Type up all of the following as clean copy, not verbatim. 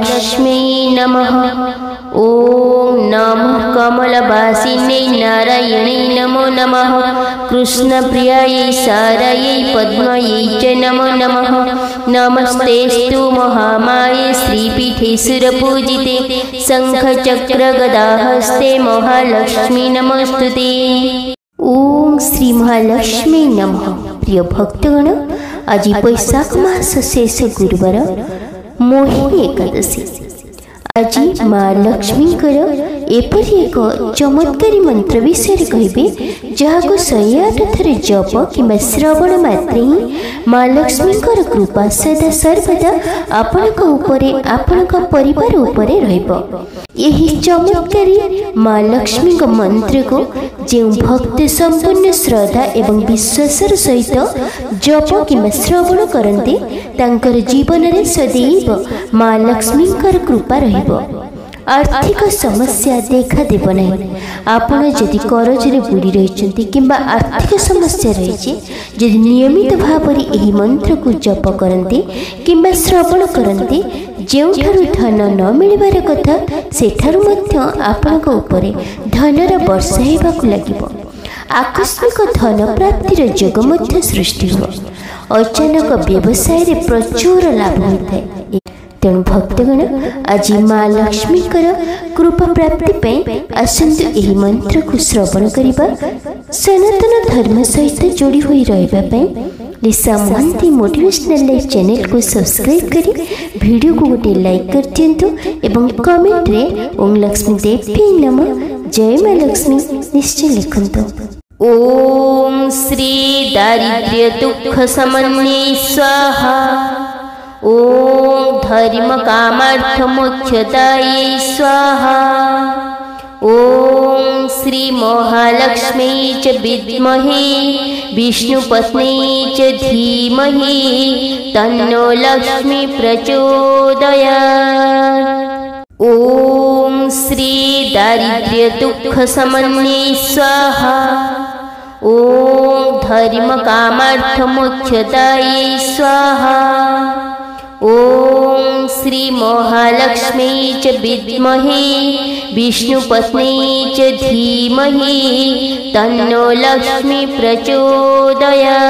महालक्ष्मी नमः। ओम नमः कमलवासिन्यै नारायणी नमो नमः। कृष्णप्रियायै सारायै पद्मयै च नमो नमः। नमस्तेस्तु महामाये श्रीपीठे सुरपूजिते शङ्खचक्रगदाहस्ते महालक्ष्मी नमोस्तुते। ओम श्री महालक्ष्मी नमः। प्रिय भक्तगण, आज वैशाख मास शेष गुरुवार मोहिनी एकादशी। आज माँ लक्ष्मी एपरी एक चमत्कारी मंत्र विषय कहबे जहाँ 108 थर जप कि श्रवण मात्रे ही माँ लक्ष्मी कृपा सदा सर्वदा आपणक उपरे आपणक परिवार उपरे रहइबो। यही चमत्कारी माँ लक्ष्मी मंत्र को जो भक्त संपूर्ण श्रद्धा एवं विश्वासर सहित जप कि श्रवण करते तांकर जीवन रे सदैव माँ लक्ष्मी कृपा रहिबो। आर्थिक समस्या देखा देव नहीं। आपण जदि करजरे बुड़ी रही किंबा आर्थिक समस्या रही जदि नियमित भाव में यही मंत्र को जप करते किंबा श्रवण करते जोठारु धन न मिलबार कथा सेठारु मध्य आपणक उपरे धनर वर्षा हेबाकु लागिबो। आकस्मिक धन प्राप्तिर जोग मध्य सृष्टि हो। अचानक व्यवसाय रे प्रचुर लाभ होता है। तेणु भक्तगण, आज माँ लक्ष्मी कृपा प्राप्ति पे आसंतु यही मंत्र को श्रवण करिबा। सनातन धर्म सहित जोड़ी हुई रहिबा पे लिसा मोहंती मोटिवेशनल लाइफ चैनल को सब्सक्राइब करी वीडियो को गोटे लाइक कर दियंतु एवं कमेंट रे ओम लक्ष्मी देवी नमः जय माँ लक्ष्मी निश्चय लिखंतु। ओम श्री दारिद्र्य दुख समन्वय स्वाहा। ओम धर्म कामार्थ मोक्षदायै स्वाहा। ओम श्री महालक्ष्मी च विद्महे विष्णुपत्नी च धीमहि तन्नो लक्ष्मी प्रचोदयात्। ओम श्री दारिद्र्य दुख समन्वय स्वाहा। ओम धर्म कामार्थ मोक्षदायै स्वाहा। ओम श्री महालक्ष्मी च विद्महे विष्णुपत्नी च धीमहि तन्नो लक्ष्मी प्रचोदयात्।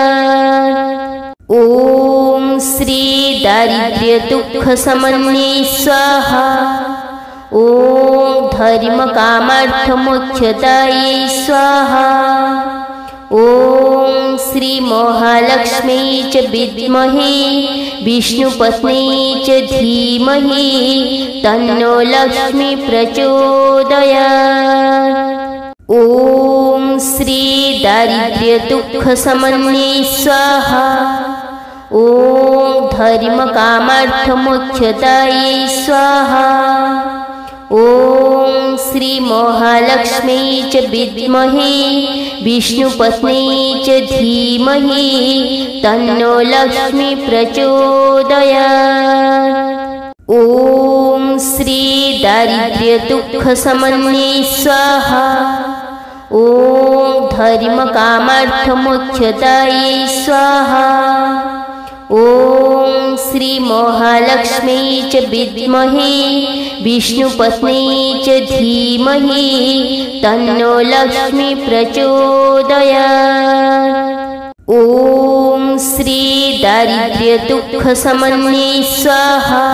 ओम श्री दारिद्र्य दुख समन्वय स्वाहा। ओम धर्म कामार्थ मोक्षदायै स्वाहा। ओम श्री महालक्ष्मी च विद्महे विष्णुपत्नी च धीमहि तन्नो लक्ष्मी प्रचोदयात्। ओम श्री दारिद्र्य दुख समन्वय स्वाहा। ओम धर्म कामार्थ मोक्षदायै स्वाहा। ओम श्री महालक्ष्मी च विद्महे विष्णुपत्नी च धीमहि तन्नो लक्ष्मी प्रचोदयात्। ओम श्री दारिद्र्य दुख समन्वय स्वाहा। ओम धर्म कामार्थ मोक्षदायै स्वाहा। ओम श्री महालक्ष्मी च विद्महे विष्णुपत्नी च धीमहि तन्नो लक्ष्मी प्रचोदयात्। ओम श्री दारिद्र्य दुख समन्वय स्वाहा।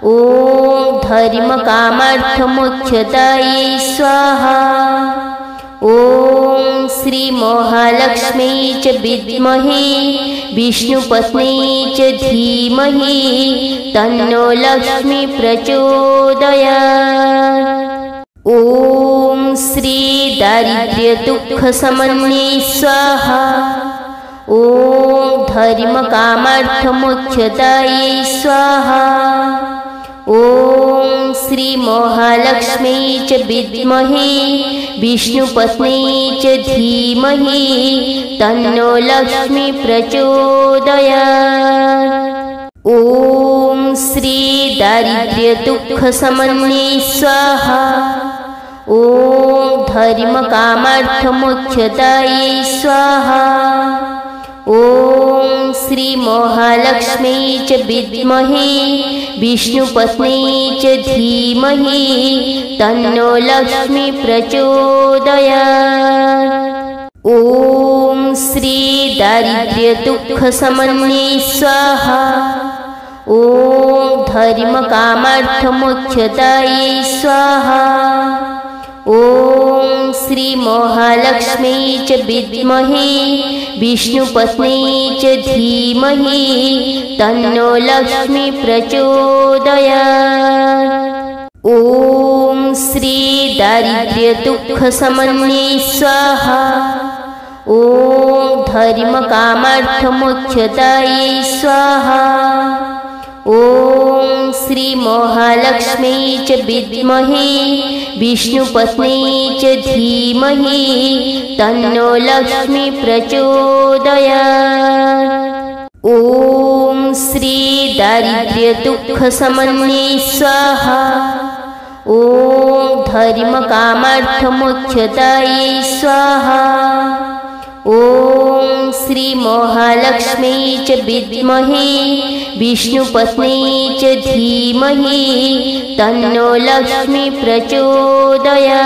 ओम धर्म कामार्थ मोक्षदायै स्वाहा। ओम श्री महालक्ष्मी च विद्महे विष्णुपत्नी च धीमहि तन्नो लक्ष्मी प्रचोदयात्। ओम श्री दारिद्र्य दुख समन्वय स्वाहा। ओम धर्म कामार्थ मोक्षदायै स्वाहा। ओम श्री महालक्ष्मी च विद्महे विष्णुपत्नी च धीमहि तन्नो लक्ष्मी प्रचोदयात्। ओम श्री दारिद्र्य दुख समन्वय स्वाहा। ओम धर्म कामार्थ मोक्षदायै स्वाहा। ओम श्री महालक्ष्मी च विद्महे विष्णुपत्नी च धीमहि तन्नो लक्ष्मी प्रचोदयात्। ॐ श्री दारिद्र्य दुःख समन्ये स्वाहा। ॐ धर्म कामार्थ मोक्षदाये स्वाहा। ॐ श्री महालक्ष्मी च विद्महे विष्णुपत्नी च धीमहि तन्नो लक्ष्मी प्रचोदयात्। ॐ श्री दारिद्र्य दुःख समन्ये स्वाहा। ॐ धर्म कामार्थ मोक्षदाये स्वाहा। ॐ श्री महालक्ष्मी च विद्महे विष्णुपत्नी च धीमहि तन्नो लक्ष्मी प्रचोदयात्। ॐ श्री दारिद्र्य दुःख समन्ये स्वाहा। ॐ धर्म कामार्थ मोक्षदाये स्वाहा। ॐ श्री महालक्ष्मी च विद्महे विष्णुपत्नी च धीमहि तन्नो लक्ष्मी प्रचोदयात्।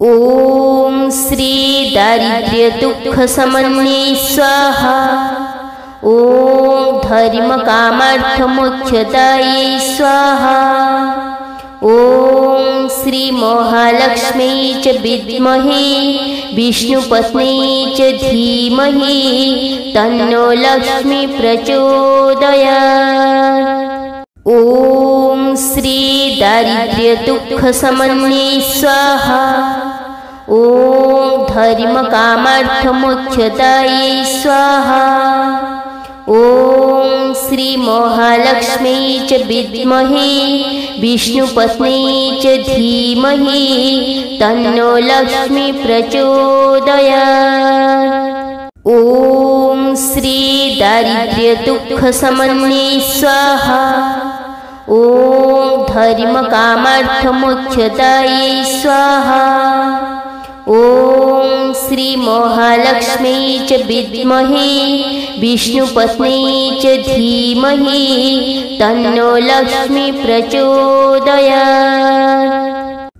ॐ श्री दारिद्र्य दुःख समन्ये स्वाहा। ॐ धर्म कामार्थ मोक्षदाये स्वाहा। ॐ श्री महालक्ष्मी च विद्महे विष्णुपत्नी च धीमहि तन्नो लक्ष्मी प्रचोदयात्। ॐ श्री दारिद्र्य दुःख समन्ये स्वाहा। ॐ धर्म कामार्थ मोक्षदाये स्वाहा। ॐ श्री महालक्ष्मी च विद्महे विष्णुपत्नी च धीमहि तन्नो लक्ष्मी प्रचोदयात्। ॐ श्री दारिद्र्य दुःख समन्ये स्वाहा। ॐ धर्म कामार्थ मोक्षदाये स्वाहा। ॐ श्री महालक्ष्मी च विद्महे विष्णुपत्नी च धीमहि तन्नो लक्ष्मी प्रचोदयात्।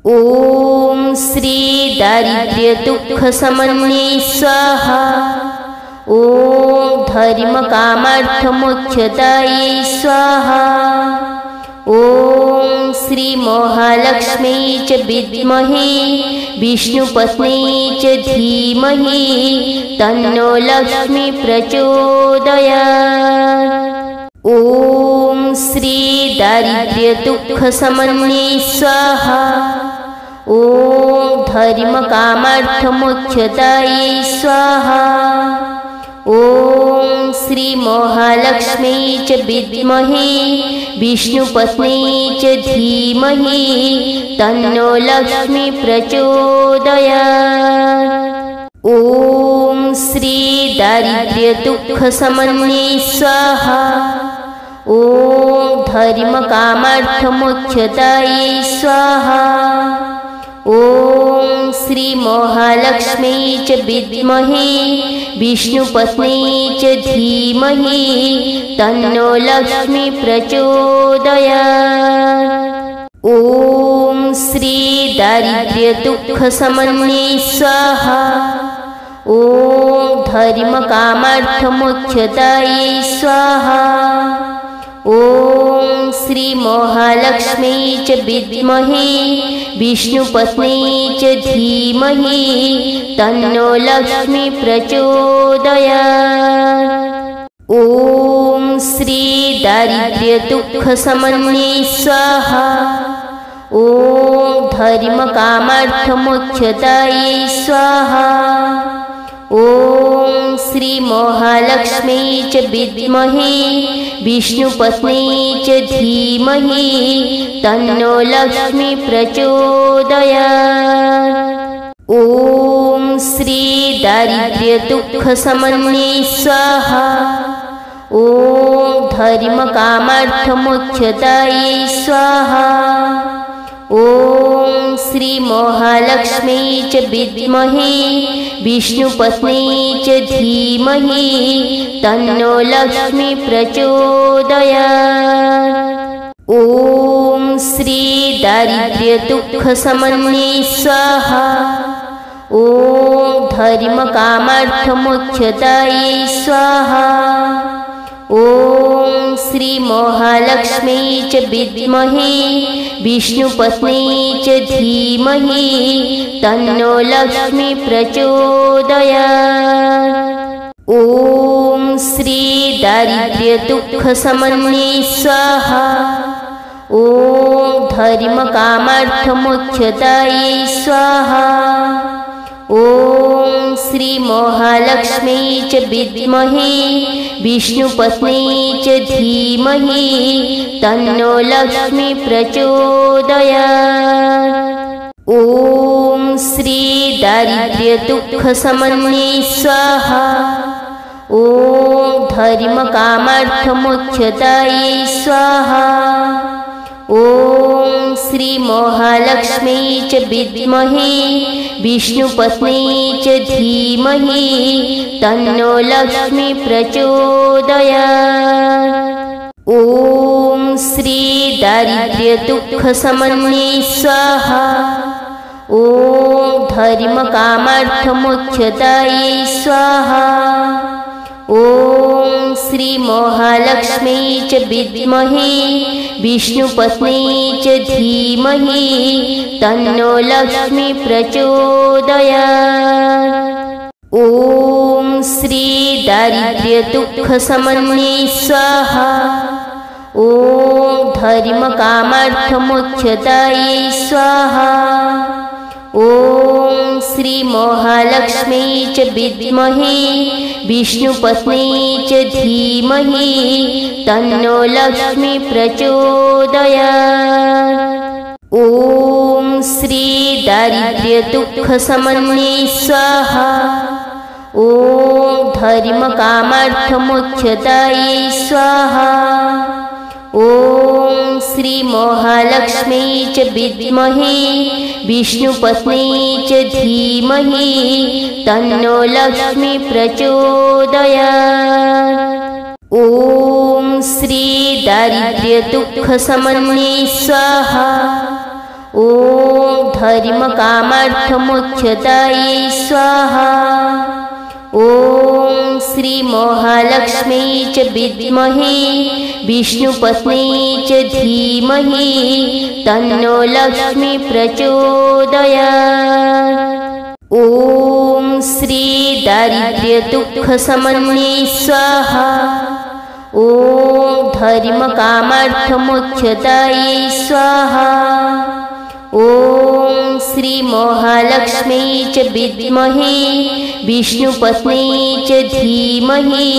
ॐ श्री दारिद्र्य दुःख समन्ये स्वाहा। ॐ धर्म कामार्थ मोक्षदाये स्वाहा। ॐ श्री महालक्ष्मी च विद्महे विष्णुपत्नी च धीमहि तन्नो लक्ष्मी प्रचोदयात्। ॐ श्री दारिद्र्य दुःख समन्ये स्वाहा। ॐ धर्म कामार्थ मोक्षदाये स्वाहा। ॐ श्री महालक्ष्मी च विद्महे विष्णुपत्नी च धीमहि तन्नो लक्ष्मी प्रचोदयात्। ॐ श्री दारिद्र्य दुःख समन्ये स्वाहा। ॐ धर्म कामार्थ मोक्षदाये स्वाहा। ॐ श्री महालक्ष्मी च विद्महे विष्णुपत्नी च धीमहि तन्नो लक्ष्मी प्रचोदयात्। ॐ श्री दारिद्र्य दुःख समन्ये स्वाहा। ॐ धर्म कामार्थ मोक्षदाये स्वाहा। ॐ श्री महालक्ष्मी च विद्महे विष्णुपत्नी च धीमहि तन्नो लक्ष्मी प्रचोदयात्। ॐ श्री दारिद्र्य दुःख समन्ये स्वाहा। ॐ धर्म कामार्थ मोक्षदाये स्वाहा। ॐ श्री महालक्ष्मी च विद्महे विष्णुपत्नी च धीमहि तन्नो लक्ष्मी प्रचोदयात्। ॐ श्री दारिद्र्य दुःख समन्ये स्वाहा। ॐ धर्म कामार्थ मोक्षदाये स्वाहा। ॐ श्री महालक्ष्मी च विद्महे विष्णुपत्नी च धीमहि तन्नो लक्ष्मी प्रचोदयात्। ॐ श्री दारिद्र्य दुःख समन्ये स्वाहा। ॐ धर्म कामार्थ मोक्षदाये स्वाहा। ॐ श्री महालक्ष्मी च विद्महे विष्णुपत्नी च धीमहि तन्नो लक्ष्मी प्रचोदयात्। ॐ श्री दारिद्र्य दुःख समन्ये स्वाहा। ॐ धर्म कामार्थ मोक्षदाये स्वाहा। ॐ श्री महालक्ष्मी च विद्महे विष्णुपत्नी च धीमहि तन्नो लक्ष्मी प्रचोदयात्। ॐ श्री दारिद्र्य दुःख समन्ये स्वाहा। ॐ धर्म कामार्थ मोक्षदाये स्वाहा। ॐ श्री महालक्ष्मी च विद्महे विष्णुपत्नी च धीमहि तन्नो लक्ष्मी प्रचोदयात्। ॐ श्री दारिद्र्य दुःख समन्ये स्वाहा। ॐ धर्म कामार्थ मोक्षदाये स्वाहा। ॐ श्री महालक्ष्मी च विद्महे विष्णुपत्नी च धीमहि तन्नो लक्ष्मी प्रचोदयात्। ॐ श्री दारिद्र्य दुःख समन्ये स्वाहा। ॐ धर्म कामार्थ मोक्षदाये स्वाहा। ॐ श्री महालक्ष्मी च विद्महे विष्णुपत्नी च धीमहि तन्नो लक्ष्मी प्रचोदयात्। ॐ श्री दारिद्र्य दुःख समन्ये स्वाहा। ॐ धर्म कामार्थ मोक्षदाये स्वाहा। ॐ श्री महालक्ष्मी च विद्महे विष्णुपत्नी च धीमहि तन्नो लक्ष्मी प्रचोदयात्। ॐ श्री दारिद्र्य दुःख समन्ये स्वाहा। ॐ धर्म कामार्थ मोक्षदाये स्वाहा। ॐ श्री महालक्ष्मी च विद्महे विष्णुपत्नी च धीमहि तन्नो लक्ष्मी प्रचोदयात्। ॐ श्री दारिद्र्य दुःख समन्ये स्वाहा। ॐ धर्म कामार्थ मोक्षदाये स्वाहा। ॐ श्री महालक्ष्मी च विद्महे विष्णुपत्नी च धीमहि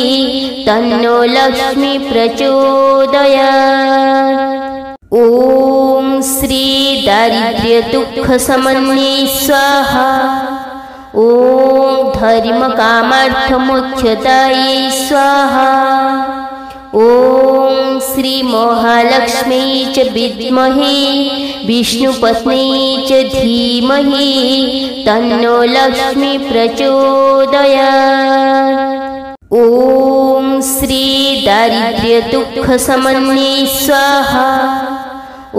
तन्नो लक्ष्मी प्रचोदयात्। ॐ श्री दारिद्र्य दुःख समन्ये स्वाहा। ॐ धर्म कामार्थ मोक्षदाये स्वाहा। ॐ श्री महालक्ष्मी च विद्महे विष्णुपत्नी च धीमहि तन्नो लक्ष्मी प्रचोदयात्। ॐ श्री दारिद्र्य दुःख समन्ये स्वाहा। ॐ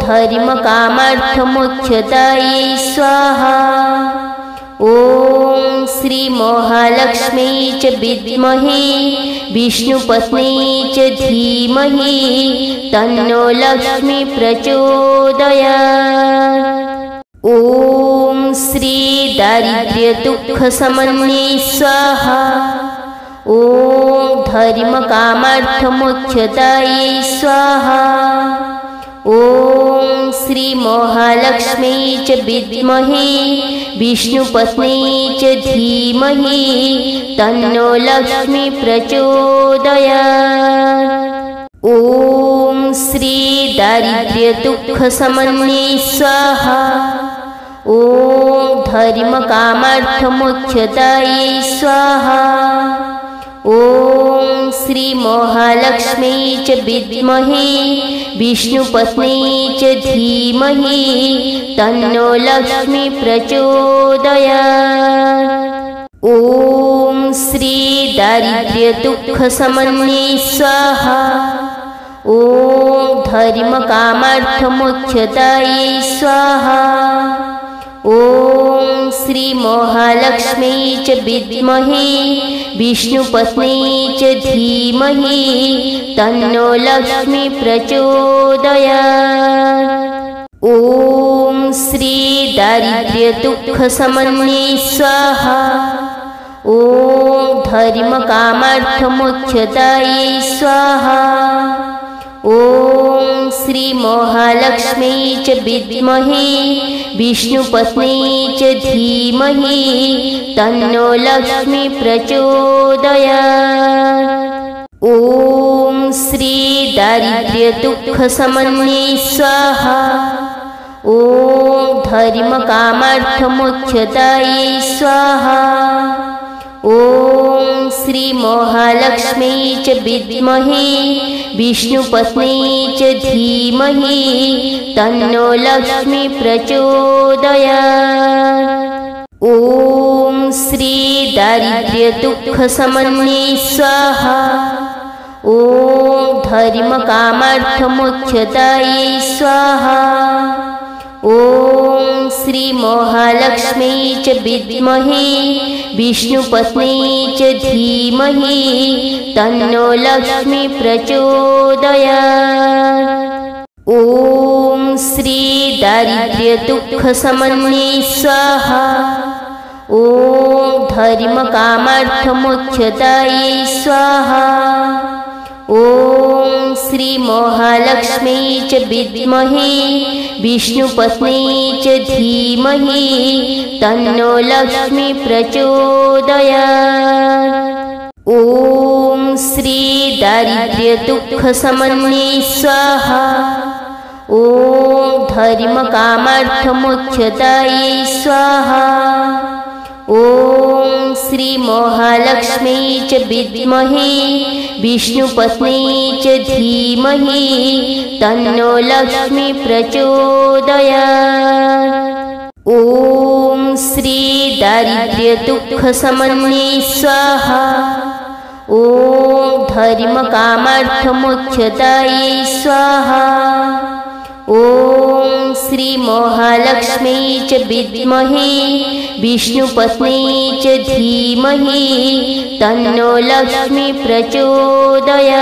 धर्म कामार्थ मोक्षदाये स्वाहा। ॐ श्री महालक्ष्मी च विद्महे विष्णुपत्नी च धीमहि तन्नो लक्ष्मी प्रचोदयात्। ॐ श्री दारिद्र्य दुःख समन्ये स्वाहा। ॐ धर्म कामार्थ मोक्षदाये स्वाहा। ॐ श्री महालक्ष्मी च विद्महे विष्णुपत्नी च धीमहि तन्नो लक्ष्मी प्रचोदयात्। ॐ श्री दारिद्र्य दुःख समन्ये स्वाहा। ॐ धर्म कामार्थ मोक्षदाये स्वाहा। ॐ श्री महालक्ष्मी च विद्महे विष्णुपत्नी च धीमहि तन्नो लक्ष्मी प्रचोदयात्। ॐ श्री दारिद्र्य दुःख समन्वये स्वाहा। धर्म कामार्थ मोक्षदाये स्वाहा। श्री महालक्ष्मी च विद्महे विष्णुपत्नी च धीमहि तन्नो लक्ष्मी प्रचोदयात्। श्री दारिद्र्य दुःख समन्वये स्वाहा। धर्म कामार्थ मोक्षदाये स्वाहा। श्री महालक्ष्मी च विद्महे विष्णुपत्नी च धीमहि तन्नो लक्ष्मी प्रचोदयात्। श्री दारिद्र्य दुःख समन्वये स्वाहा। धर्म कामार्थ मोक्षदाये स्वाहा। श्री महालक्ष्मी च विद्महे विष्णुपत्नी च धीमहि तन्नो लक्ष्मी प्रचोदयात्। श्री दारिद्र्य दुःख समन्वये स्वाहा। धर्म कामार्थ मोक्षदाये स्वाहा। श्री महालक्ष्मी च विद्महे विष्णुपत्नी च धीमहि तन्नो लक्ष्मी प्रचोदयात्। श्री दारिद्र्य दुःख समन्वये स्वाहा। धर्म कामार्थ मोक्षदाये स्वाहा। श्री महालक्ष्मी च विद्महे विष्णुपत्नी च धीमहि तन्नो लक्ष्मी प्रचोदयात्। श्री दारिद्र्य दुःख समन्वये स्वाहा। धर्म कामार्थ मोक्षदाये स्वाहा। श्री महालक्ष्मी च विद्महे विष्णुपत्नी च धीमहि तन्नो लक्ष्मी प्रचोदयात्। श्री दारिद्र्य दुःख समन्वये स्वाहा। धर्म कामार्थ मोक्षदाये स्वाहा। श्री महालक्ष्मी च विद्महे विष्णुपत्नी च धीमहि तन्नो लक्ष्मी प्रचोदयात्।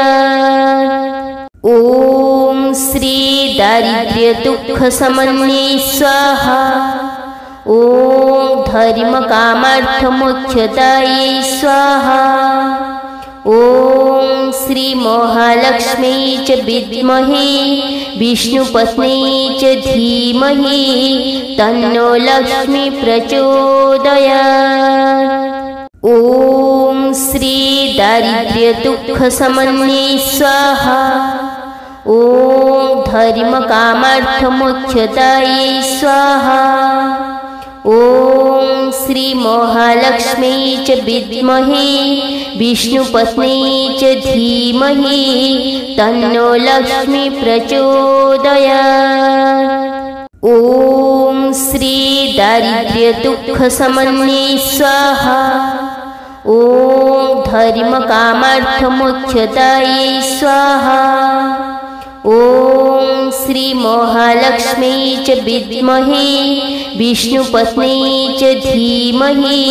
श्री दारिद्र्य दुःख समन्वये स्वाहा। धर्म कामार्थ मोक्षदाये स्वाहा। श्री महालक्ष्मी च विद्महे विष्णुपत्नी च धीमहि तन्नो लक्ष्मी प्रचोदयात्। श्री दारिद्र्य दुःख समन्वये स्वाहा। धर्म कामार्थ मोक्षदाये स्वाहा। श्री महालक्ष्मी च विद्महे विष्णुपत्नी च धीमहि तन्नो लक्ष्मी प्रचोदयात्। श्री दारिद्र्य दुःख समन्वये स्वाहा। धर्म कामार्थ मोक्षदाये स्वाहा। श्री महालक्ष्मी च विद्महे विष्णुपत्नी च धीमहि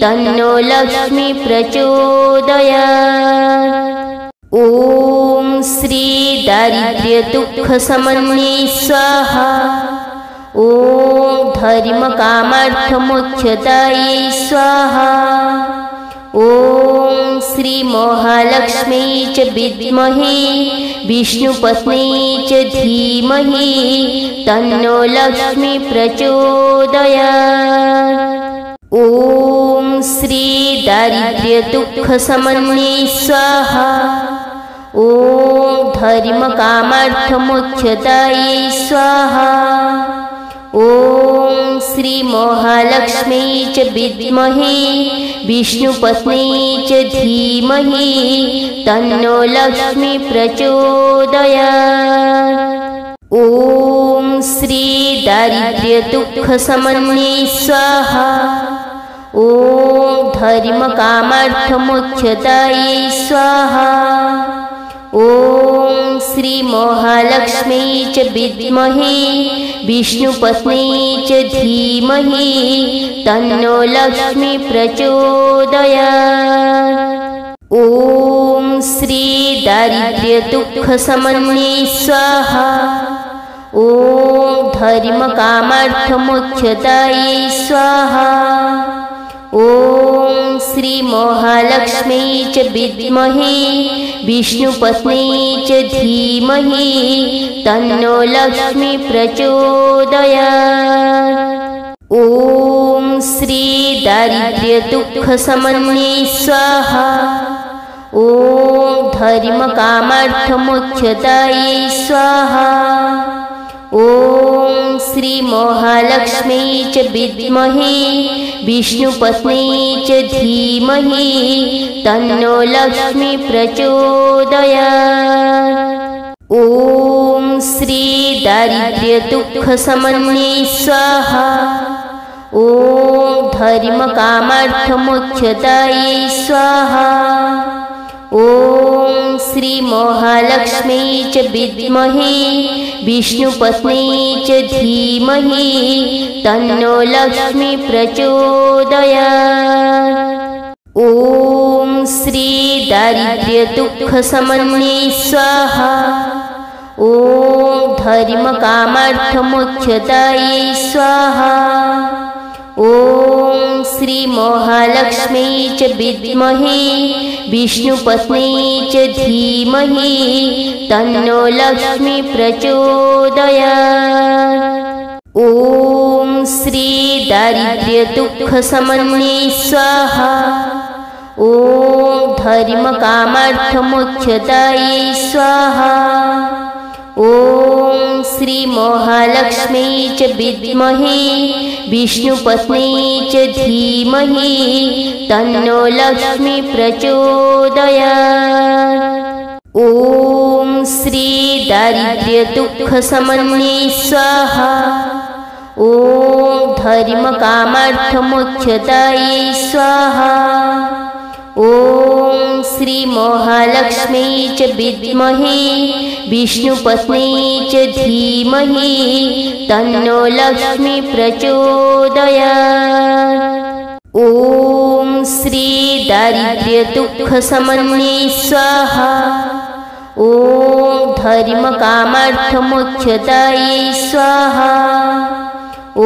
तन्नो लक्ष्मी प्रचोदयात्। श्री दारिद्र्य दुःख समन्वये स्वाहा। धर्म कामार्थ मोक्षदाये स्वाहा। श्री महालक्ष्मी च विद्महे विष्णुपत्नी च धीमहि तन्नो लक्ष्मी प्रचोदयात्। ॐ श्री दारिद्र्य दुःख समन्वये स्वाहा। ॐ धर्म कामार्थ मोक्षदाये स्वाहा। ॐ श्री महालक्ष्मी च विद्महे विष्णुपत्नी च धीमहि तन्नो लक्ष्मी प्रचोदयात्। ॐ श्री दारिद्र्य दुःख समन्वये स्वाहा। ॐ धर्मकामार्थमोक्षदायै स्वाहा। ॐ श्री महालक्ष्मी च विद्महे विष्णुपत्नी च धीमहि तन्नो लक्ष्मी प्रचोदयात्। ॐ श्री दारिद्र्यदुःखशमन्ये स्वाहा। ॐ धर्मकामार्थमोक्षदायै स्वाहा। ॐ श्री महालक्ष्मी च विद्महे विष्णुपत्नी च धीमहि तन्नो लक्ष्मी प्रचोदयात्। ॐ श्री दारिद्र्यदुःखशमन्ये स्वाहा। ॐ धर्मकामार्थमोक्षदायै स्वाहा। ॐ श्री महालक्ष्मी च विद्महे विष्णुपत्नी च धीमहि तन्नो लक्ष्मी प्रचोदयात्। ॐ श्री दारिद्र्यदुःखशमन्ये स्वाहा। ॐ धर्मकामार्थमोक्षदायै स्वाहा। ॐ श्री महालक्ष्मी च विद्महे विष्णुपत्नी च धीमहि तन्नो लक्ष्मी प्रचोदयात्। ॐ श्री दारिद्र्यदुःखशमन्ये स्वाहा। ॐ धर्मकामार्थमोक्षदायै स्वाहा। ॐ श्री महालक्ष्मी च विद्महे विष्णुपत्नी च धीमहि तन्नो लक्ष्मी प्रचोदयात्। ॐ श्री दारिद्र्यदुःखशमन्ये स्वाहा। ॐ धर्मकामार्थमोक्षदायै स्वाहा। ॐ श्री महालक्ष्मी च विद्महे विष्णुपत्नी च धीमहि तन्नो लक्ष्मी प्रचोदयात्। ॐ श्री दारिद्र्यदुःखशमन्ये स्वाहा। ॐ धर्मकामार्थमोक्षदायै स्वाहा। ॐ श्री महालक्ष्मी च विद्महे विष्णुपत्नी च धीमहि तन्नो लक्ष्मी प्रचोदयात्। ॐ श्री दारिद्र्यदुःखशमन्ये स्वाहा। ॐ धर्मकामार्थमोक्षदायै स्वाहा। ॐ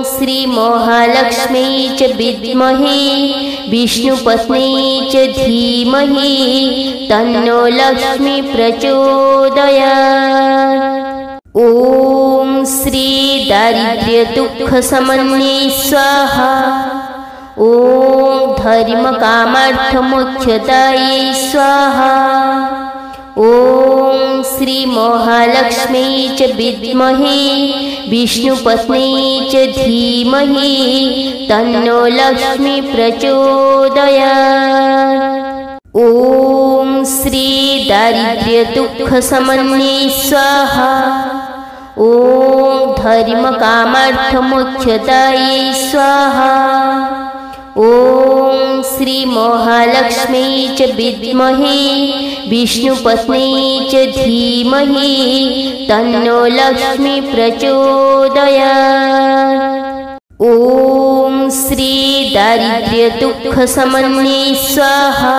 श्री महालक्ष्मी च विद्महे विष्णुपत्नी च धीमहि तन्नो लक्ष्मी प्रचोदयात्। ॐ श्री दारिद्र्यदुःखशमन्ये स्वाहा। ॐ धर्मकामार्थमोक्षदायै स्वाहा। ॐ श्री महालक्ष्मी च विद्महे विष्णुपत्नी च धीमहि तन्नो लक्ष्मी प्रचोदयात्। ॐ श्री दारिद्र्यदुःखशमन्ये स्वाहा। ॐ धर्मकामार्थमोक्षदायै स्वाहा। ॐ श्री महालक्ष्मी च विद्महे विष्णुपत्नी च धीमहि तन्नो लक्ष्मी प्रचोदयात्। ॐ श्री दारिद्र्यदुःखशमन्ये स्वाहा।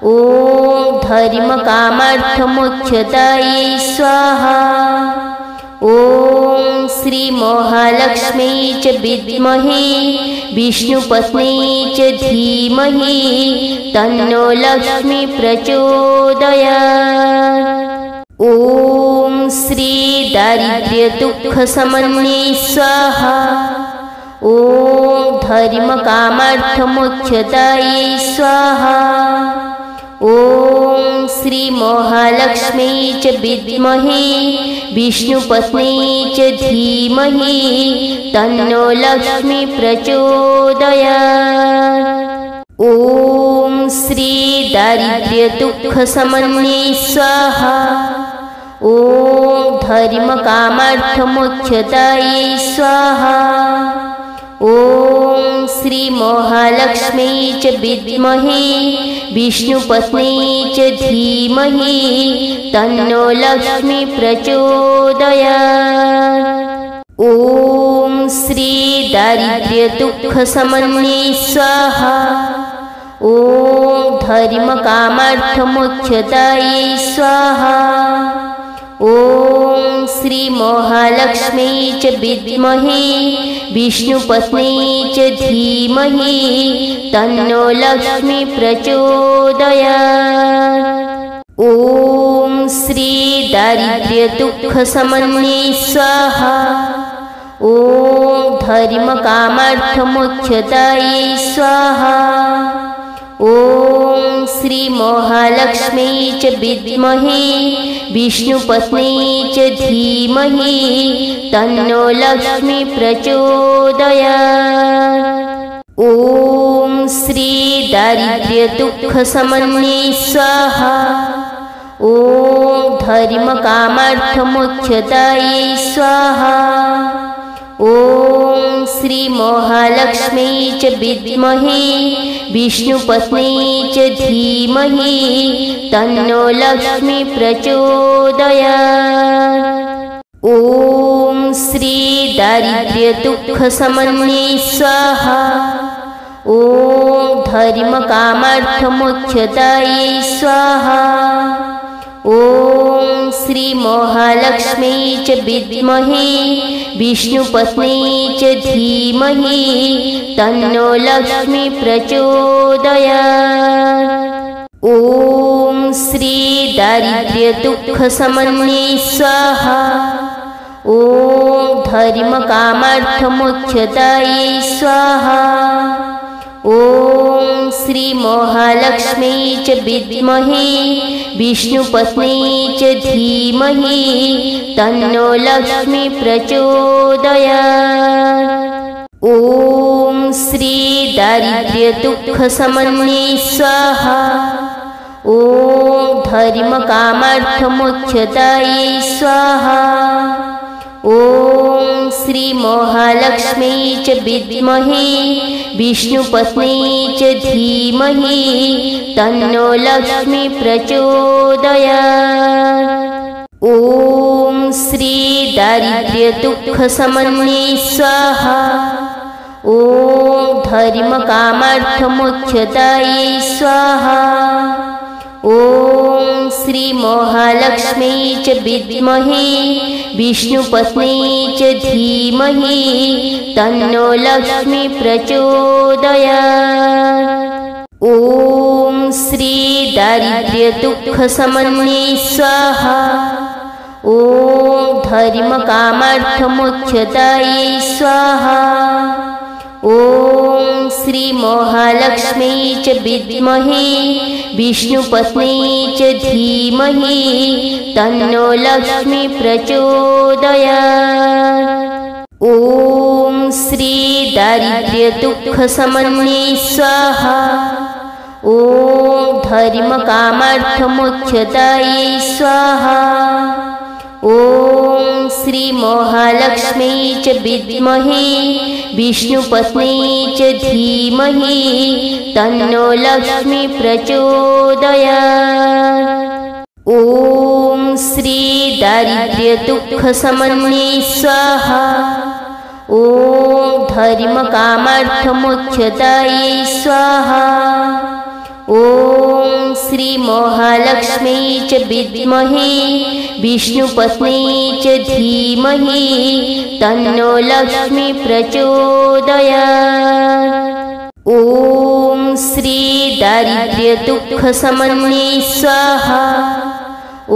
ॐ धर्मकामार्थमोक्षदायै स्वाहा। ॐ श्री महालक्ष्मी च विद्महे विष्णुपत्नी च धीमहि तन्नो लक्ष्मी प्रचोदयात्। ॐ श्री दारिद्र्यदुःखशमन्ये स्वाहा। ॐ धर्मकामार्थमोक्षदायै स्वाहा। ॐ श्री महालक्ष्मी च विद्महे विष्णुपत्नी च धीमहि तन्नो लक्ष्मी प्रचोदयात्। ॐ श्री दारिद्र्यदुःखशमन्ये स्वाहा। ॐ धर्मकामार्थमोक्षदायै स्वाहा। ॐ श्री महालक्ष्मी च विद्महे विष्णुपत्नी च धीमहि तन्नो लक्ष्मी प्रचोदयात्। ॐ श्री दारिद्र्य दुःख समन्ये स्वाहा। ॐ धर्म कामार्थ मोक्षदाये स्वाहा। ॐ श्री महालक्ष्मी च विद्महे विष्णुपत्नी च धीमहि तन्नो लक्ष्मी प्रचोदयात्। ॐ श्री दारिद्र्य दुःख समन्ये स्वाहा। ॐ धर्म कामार्थ मोक्षदाये स्वाहा। ॐ श्री महालक्ष्मी च विद्महे विष्णुपत्नी च धीमहि तन्नो लक्ष्मी प्रचोदयात्। ॐ श्री दारिद्र्य दुःख समन्ये स्वाहा। ॐ धर्म कामार्थ मोक्षदाये स्वाहा। ॐ श्री महालक्ष्मी च विद्महे विष्णुपत्नी च धीमहि तन्नो लक्ष्मी प्रचोदयात्। ॐ श्री दारिद्र्य दुःख समन्ये स्वाहा। ॐ धर्म कामार्थ मोक्षदाये स्वाहा। ॐ श्री महालक्ष्मी च विद्महे विष्णुपत्नी च धीमहि तन्नो लक्ष्मी प्रचोदयात्। ॐ श्री दारिद्र्य दुःख समन्ये स्वाहा। ॐ धर्म कामार्थ मोक्षदाये स्वाहा। ॐ श्री महालक्ष्मी च विद्महे विष्णुपत्नी च धीमहि तन्नो लक्ष्मी प्रचोदयात्। ॐ श्री दारिद्र्य दुःख समन्ये स्वाहा। ॐ धर्म कामार्थ मोक्षदाये स्वाहा। ॐ श्री महालक्ष्मी च विद्महे विष्णुपत्नी च धीमहि तन्नो लक्ष्मी प्रचोदयात्। ॐ श्री दारिद्र्य दुःख समन्ये स्वाहा। ॐ धर्म कामार्थ मोक्षदाये स्वाहा। ॐ श्री महालक्ष्मी च विद्महे विष्णुपत्नी च धीमहि तन्नो लक्ष्मी प्रचोदयात्। ॐ श्री दारिद्र्य दुःख समन्ये स्वाहा। ॐ धर्म कामार्थ मोक्षदाये स्वाहा। ॐ श्री महालक्ष्मी च विद्महे विष्णुपत्नी च धीमहि तन्नो लक्ष्मी प्रचोदयात्। ॐ श्री दारिद्र्य दुःख समन्ये स्वाहा। ॐ धर्म कामार्थ मोक्षदाये स्वाहा। ॐ श्री महालक्ष्मी च विद्महे विष्णुपत्नी च धीमहि तन्नो लक्ष्मी प्रचोदयात्। ॐ श्री दारिद्र्य दुःख समन्ये स्वाहा। ॐ धर्म कामार्थ मोक्षदाये स्वाहा। ॐ श्री महालक्ष्मी च विद्महे विष्णुपत्नी च धीमहि तन्नो लक्ष्मी प्रचोदयात्। ॐ श्री दारिद्र्य दुःख समन्ये स्वाहा। ॐ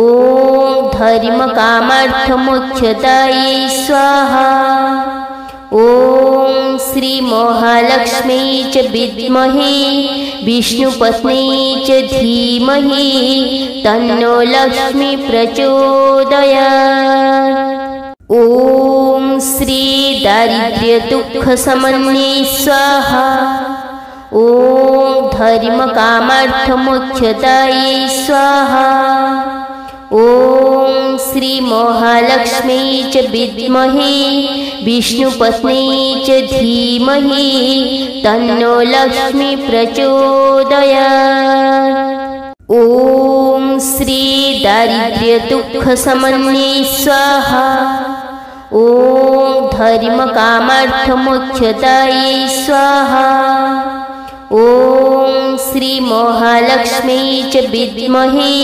धर्म कामार्थ मोक्षदाये स्वाहा। ॐ श्री महालक्ष्मी च विद्महे विष्णुपत्नी च धीमहि तन्नो लक्ष्मी प्रचोदयात्। ॐ श्री दारिद्र्य दुःख समन्ये स्वाहा। ॐ धर्म कामार्थ मोक्षदाये स्वाहा। ॐ श्री महालक्ष्मी च विद्महे विष्णुपत्नी च धीमहि तन्नो लक्ष्मी प्रचोदयात्। ॐ श्री दारिद्र्य दुःख समन्ये स्वाहा। ॐ धर्म कामार्थ मोक्षदाये स्वाहा। ॐ श्री महालक्ष्मी च विद्महे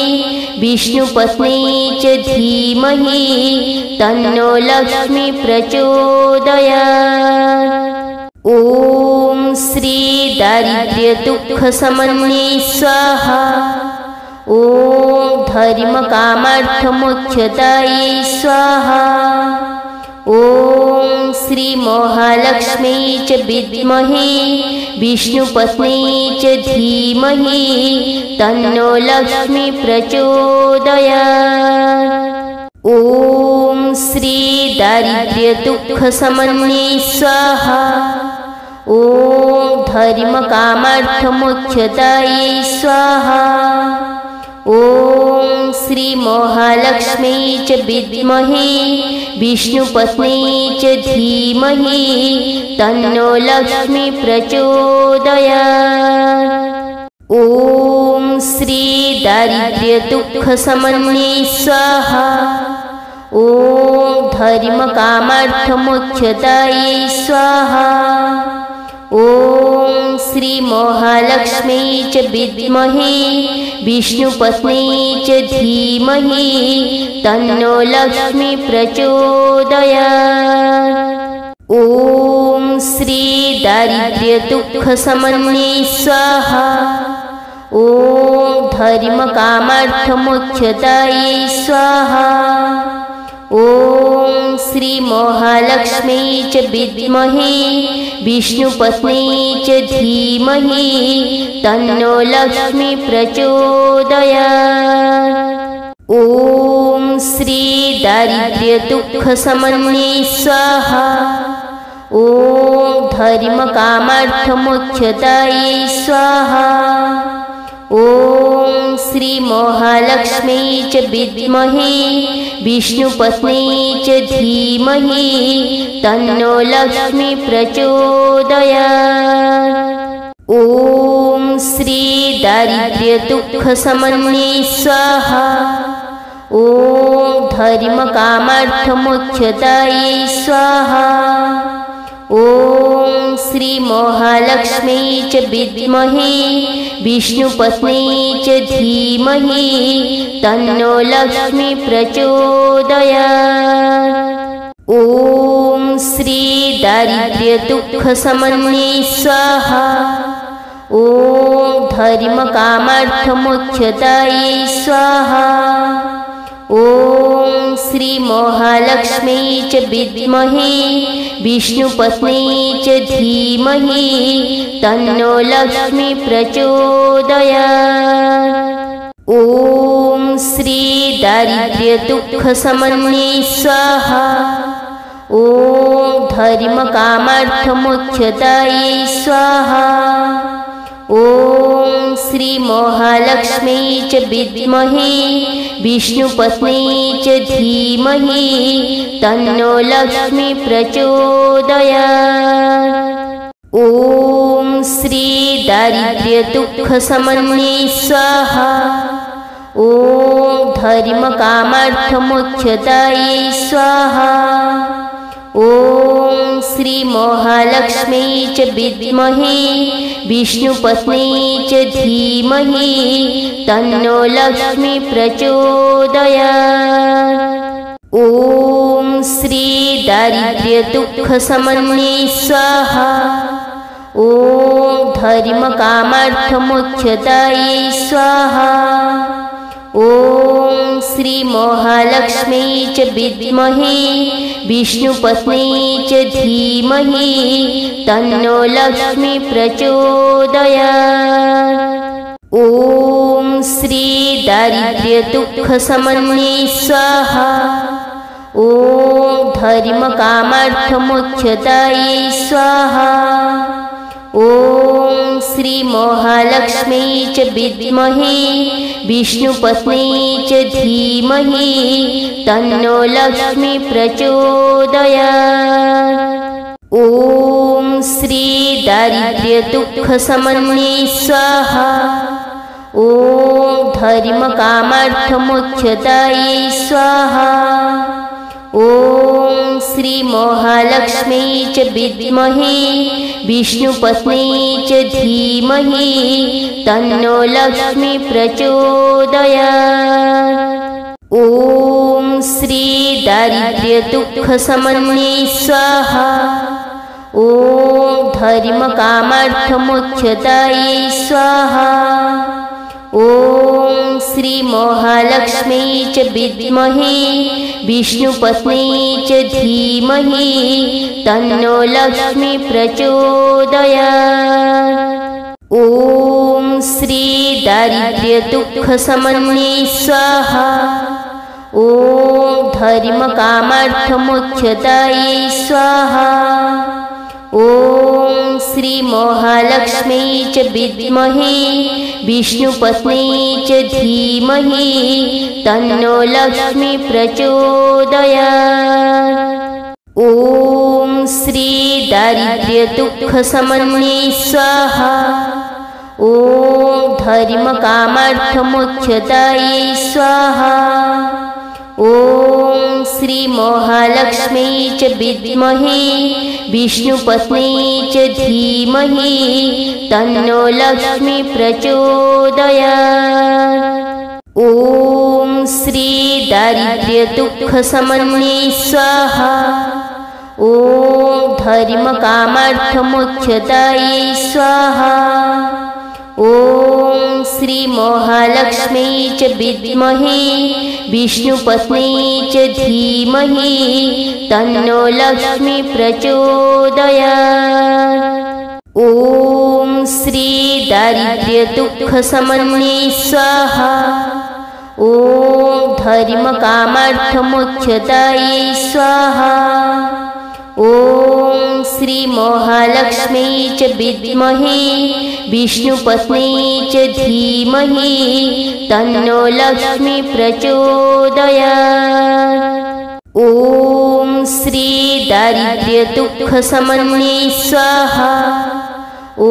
विष्णुपत्नी च धीमहि तन्नो लक्ष्मी प्रचोदयात्। ॐ श्री दारिद्र्य दुःख समन्ये स्वाहा। ॐ धर्म कामार्थ मोक्षदाये स्वाहा। ॐ श्री महालक्ष्मी च विद्महे विष्णुपत्नी च धीमहि तन्नो लक्ष्मी प्रचोदयात्। ॐ श्री दारिद्र्य दुःख समन्ये स्वाहा। ॐ धर्म कामार्थ मोक्षदाये स्वाहा। ॐ श्री महालक्ष्मी च विद्महे विष्णुपत्नी च धीमहि तन्नो लक्ष्मी प्रचोदयात्। ॐ श्री दारिद्र्य दुःख समन्ये स्वाहा। ॐ धर्म कामार्थ मोक्षदाये स्वाहा। ॐ श्री महालक्ष्मी च विद्महे विष्णुपत्नी च धीमहि तन्नो लक्ष्मी प्रचोदयात्। ॐ श्री दारिद्र्य दुःख समन्ये स्वाहा। ॐ धर्म कामार्थ मोक्षदाये स्वाहा। ॐ श्री महालक्ष्मी च विद्महे विष्णुपत्नी च धीमहि तन्नो लक्ष्मी प्रचोदयात्। ॐ श्री दारिद्र्य दुःख समन्ये स्वाहा। ॐ धर्म कामार्थ मोक्षदाये स्वाहा। ॐ श्री महालक्ष्मी च विद्महे विष्णुपत्नी च धीमहि तन्नो लक्ष्मी प्रचोदयात्। ॐ श्री दारिद्र्य दुःख समन्ये स्वाहा। ॐ धर्म कामार्थ मोक्षदाये स्वाहा। ॐ श्री महालक्ष्मी च विद्महे विष्णुपत्नी च धीमहि तन्नो लक्ष्मी प्रचोदयात्। ॐ श्री दारिद्र्य दुःख समन्ये स्वाहा। ॐ धर्म कामार्थ मोक्षदाये स्वाहा। ॐ श्री महालक्ष्मी च विद्महे विष्णुपत्नी च धीमहि तन्नो लक्ष्मी प्रचोदयात्। ॐ श्री दारिद्र्य दुःख समन्ये स्वाहा। ॐ धर्म कामार्थ मोक्षदाये स्वाहा। ॐ श्री महालक्ष्मी च विद्महे विष्णुपत्नी च धीमहि तन्नो लक्ष्मी प्रचोदयात्। ॐ श्री दारिद्र्य दुःख समन्ये स्वाहा। ॐ धर्म कामार्थ मोक्षदाये स्वाहा। ॐ श्री महालक्ष्मी च विद्महे विष्णुपत्नी च धीमहि तन्नो लक्ष्मी प्रचोदयात्। ॐ श्री दारिद्र्य दुःख समन्ये स्वाहा। ॐ धर्म कामार्थ मोक्षदाये स्वाहा। ॐ श्री महालक्ष्मी च विद्महे विष्णुपत्नी च धीमहि तन्नो लक्ष्मी प्रचोदयात्। ॐ श्री दारिद्र्य दुःख समन्ये स्वाहा। ॐ धर्म कामार्थ मोक्षदाये स्वाहा। ॐ श्री महालक्ष्मी च विद्महे विष्णुपत्नी च धीमहि तन्नो लक्ष्मी प्रचोदयात्। ॐ श्री दारिद्र्य दुःख समन्ये स्वाहा। ॐ धर्म कामार्थ मोक्षदाये स्वाहा। ॐ श्री महालक्ष्मी च विद्महे विष्णुपत्नी च धीमहि तन्नो लक्ष्मी प्रचोदयात्। ॐ श्री दारिद्र्य दुःख समन्ये स्वाहा। ॐ धर्म कामार्थ मोक्षदाये स्वाहा। ॐ श्री महालक्ष्मी च विद्महे विष्णुपत्नी च धीमहि तन्नो लक्ष्मी प्रचोदयात्। ॐ श्री दारिद्र्य दुःख समन्ये स्वाहा। ॐ धर्म कामार्थ मोक्षदाये स्वाहा। ॐ श्री महालक्ष्मी च विद्महे विष्णुपत्नी च धीमहि तन्नो लक्ष्मी प्रचोदयात्। ॐ श्री दारिद्र्य दुःख समन्ये स्वाहा। ॐ धर्म कामार्थ मोक्षदाये स्वाहा। ॐ श्री महालक्ष्मी च विद्महे विष्णुपत्नी च धीमहि तन्नो लक्ष्मी प्रचोदयात्। ॐ श्री दारिद्र्य दुःख समन्ये स्वाहा। ॐ धर्म कामार्थ मोक्षदाये स्वाहा। ॐ श्री महालक्ष्मी च विद्महे विष्णुपत्नी च धीमहि तन्नो लक्ष्मी प्रचोदयात्। ॐ श्री दारिद्र्य दुःख समन्ये स्वाहा। ॐ धर्म कामार्थ मोक्षदाये स्वाहा। ॐ श्री महालक्ष्मी च विद्महे विष्णुपत्नी च धीमहि तन्नो लक्ष्मी प्रचोदयात्। ॐ श्री दारिद्र्य दुःख समन्ये स्वाहा। ॐ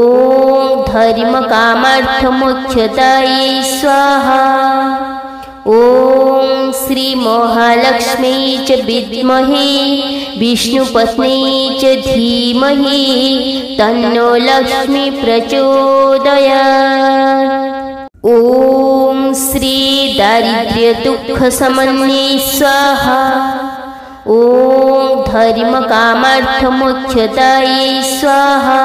धर्म कामार्थ मोक्षदाये स्वाहा। ॐ श्री महालक्ष्मी च विद्महे विष्णुपत्नी च धीमहि तन्नो लक्ष्मी प्रचोदयात्। ॐ श्री दारिद्र्य दुःख समन्ये स्वाहा। ॐ धर्म कामार्थ मोक्षदाये स्वाहा।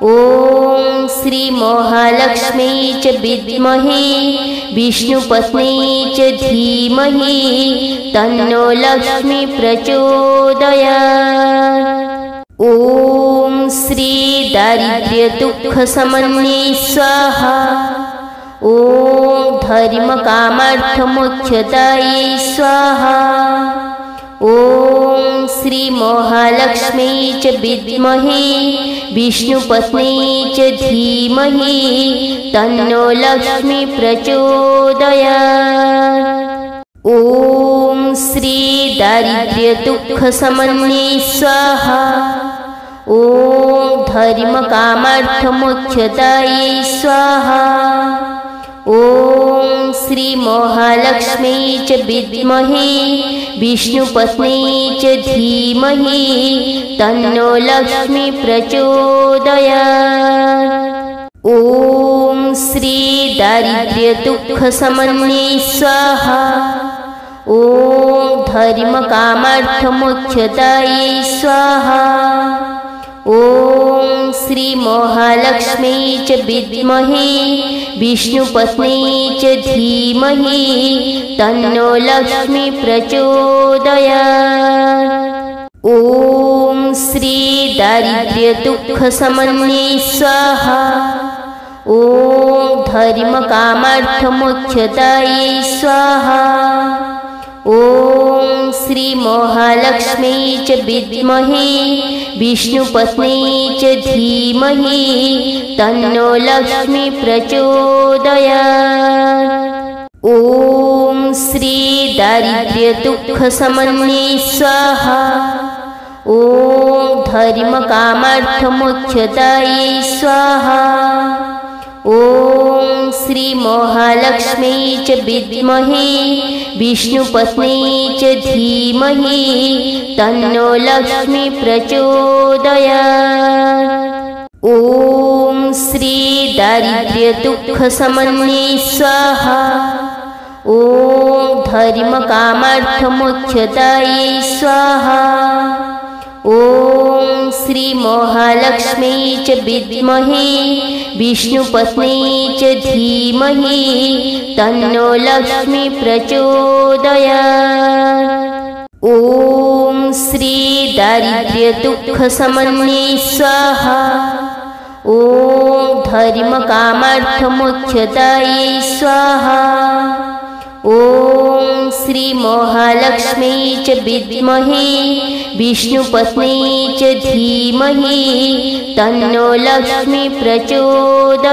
ॐ श्री महालक्ष्मी च विद्महे विष्णुपत्नी च धीमहि तन्नो लक्ष्मी प्रचोदयात्। ॐ श्री दारिद्र्य दुःख समन्ये स्वाहा। ॐ धर्म कामार्थ मोक्षदाये स्वाहा। ॐ श्री महालक्ष्मी च विद्महे विष्णुपत्नी च धीमहि तन्नो लक्ष्मी प्रचोदयात्। ॐ श्री दारिद्र्य दुःख समन्ये स्वाहा। ॐ धर्म कामार्थ मोक्षदाये स्वाहा। ॐ श्री महालक्ष्मी च विद्महे विष्णुपत्नी च धीमहि तन्नो लक्ष्मी प्रचोदयात्। ॐ श्री दारिद्र्य दुःख समन्ये स्वाहा। ॐ धर्म कामार्थ मोक्षदाये स्वाहा। ॐ श्री महालक्ष्मी च विद्महे विष्णुपत्नी च धीमहि तन्नो लक्ष्मी प्रचोदयात्। ॐ श्री दारिद्र्य दुःख समन्ये स्वाहा। ॐ धर्म कामार्थ मोक्षदाये स्वाहा। ॐ श्री महालक्ष्मी च विद्महे विष्णुपत्नी च धीमहि तन्नो लक्ष्मी प्रचोदयात्। ॐ श्री दारिद्र्य दुःख समन्ये स्वाहा। ॐ धर्म कामार्थ मोक्षदाये स्वाहा। ॐ श्री महालक्ष्मी च विद्महे विष्णुपत्नी च धीमहि तन्नो लक्ष्मी प्रचोदयात्। ॐ श्री दारिद्र्य दुःख समन्ये स्वाहा। ॐ धर्म कामार्थ मोक्षदाये स्वाहा। ॐ श्री महालक्ष्मी च विद्महे विष्णुपत्नी च धीमहि तन्नो लक्ष्मी प्रचोदयात्। ॐ श्री दारिद्र्य दुःख समन्ये स्वाहा। ॐ धर्म कामार्थ मोक्षदाये स्वाहा। ॐ श्री महालक्ष्मी च विद्महे विष्णुपत्नी च धीमहि तन्नो लक्ष्मी प्रचोदयात्।